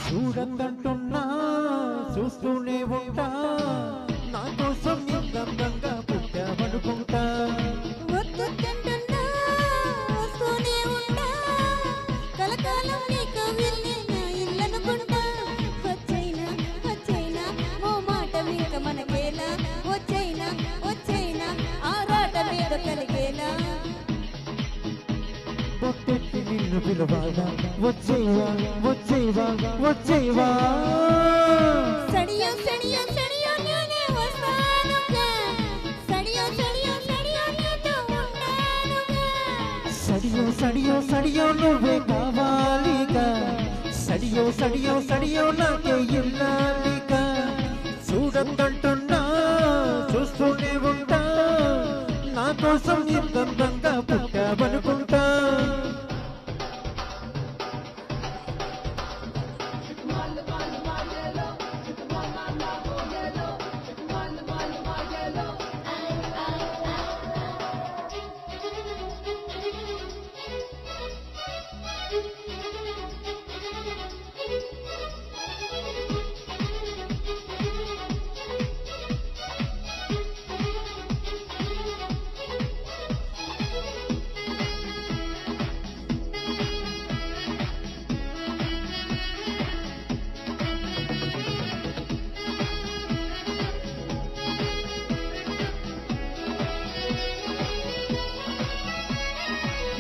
చూడద్దంటున్నా చూస్తూనే ఉంటా నా కోసం ఎంత అందంగా పుట్టావనుకుంటా వద్దంటున్నా వస్తూనే ఉంటా కలకాలం నీకు వెళ్ళి నా ఇల్లనుకుంటా వచ్చైనా వచ్చైనా ఓ మాట మీద మనకేలా వచ్చైనా వచ్చైనా ఆరాట మీద కలిగేలా పొట్టెట్టి నిన్ను పిలవాలా వచ్చేవా వచ్చేవా వచ్చేవా సడియో సడియో సడియో నేనే వస్తానుగా సడియో సడియో సడియో నీతో ఉంటానుగా సడియో సడియో సడియో నువ్వే కావాలిగా సడియో సడియో సడియో నాకే ఇల్లాలిగా చూడద్దంటున్నా చూస్తూనే ఉంటా నా కోసం ఎంత అందంగా పుట్టావనుకుంటా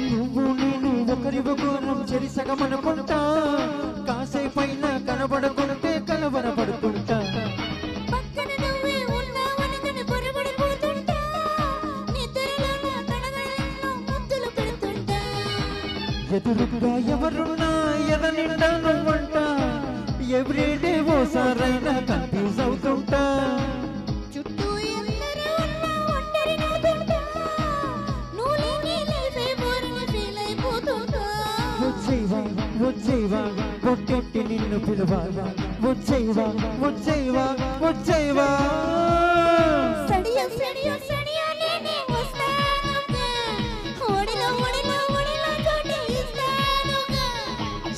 నువ్వు నేను ఒకరికొకరం చెరిసగమనుకుంటా కాసేపైన కనబడకుంటే కలవరపడుతుంటా పక్కన నువ్వే ఉన్నావనుకుని పొరబడిపోతుంటా నిద్రలో నా కడగడల్లో ముద్దులు పెడుతుంటా ఎదురుగా ఎవరున్నా ఎదనిండా నువ్వంట ఎవ్రీడే ఓసారైనా కన్ఫ్యూజ్ అవుతుంటా చుట్టూ ఎందరూ ఉన్నా ఒంటరి నవ్వుతుంటా నువ్వు లేని లైఫే బోరుగా ఫీల్ అయిపోతుంటా వచ్చేవా వచ్చేవా కొట్టెట్టి నిన్ను పిలవాలా వచ్చేవా వచ్చేవా వచ్చేవా సడియో సడియో సడియో నేనే వస్తానుగా ఓడిలో ఓడిలో ఓడిలో చోటు ఇస్తానుగా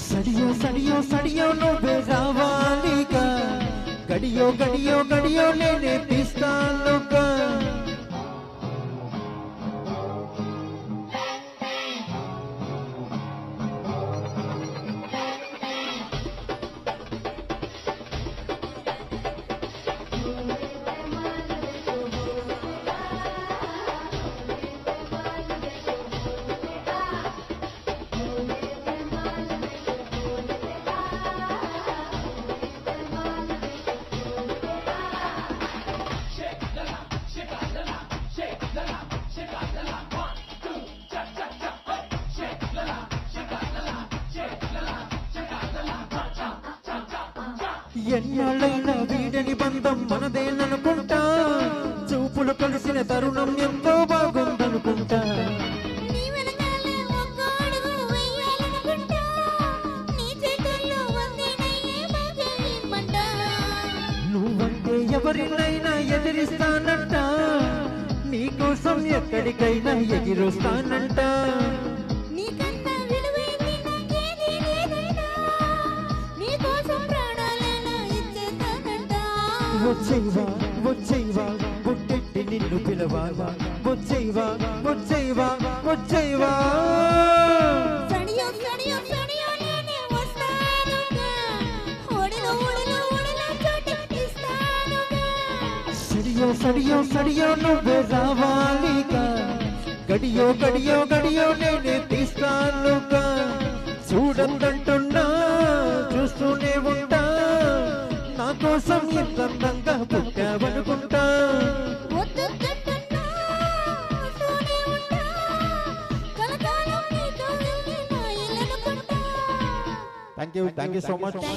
సడియో సడియో సడియో నువ్వే రావాలిగా గడియో గడియో గడియో నేనే తీస్తానుగా ఎన్నాళ్ళైనా వీడని బంధం మనదేననుకుంటా చూపులు కలిసిన తరుణం ఎంతో బాగుందనుకుంటా నీ వెనకాలే ఒక్క అడుగు వేయాలనుకుంటా నీ చేతుల్లో వందేనయ్యే బాగా ఇమ్మంటా నువ్వంటే ఎవరినైనా ఎదిరిస్తానంట నీకోసం ఎక్కడికైనా ఎగిరొస్తానంట నీకన్నా విలువైంది నాకేదీ లేదైనా నీకోసం ప్రాణాలైనా ఇచ్చేస్తానంట వచ్చేవా వచ్చేవా పుట్టెట్టి నిన్ను పిలవాలా వచ్చేవా వచ్చేవా వచ్చేవా సడియో సడియో సడియో నేనే వస్తానుగా ఓడిలో ఓడిలో ఓడిలో చోటు ఇస్తానుగా సడియో సడియో సడియో నువ్వే రావాలిగా గడియో గడియో గడియో నేనే తీస్తానుగా చూడద్దంటున్నా చూస్తూనే ఉంటా నా కోసం ఎంత అందంగా పుట్టావనుకుంటా వద్దంటున్నా వస్తూనే ఉంటా కలకాలం నీతో వెళ్ళి నా ఇల్లనుకుంటా థ్యాంక్ యూ సో మచ్.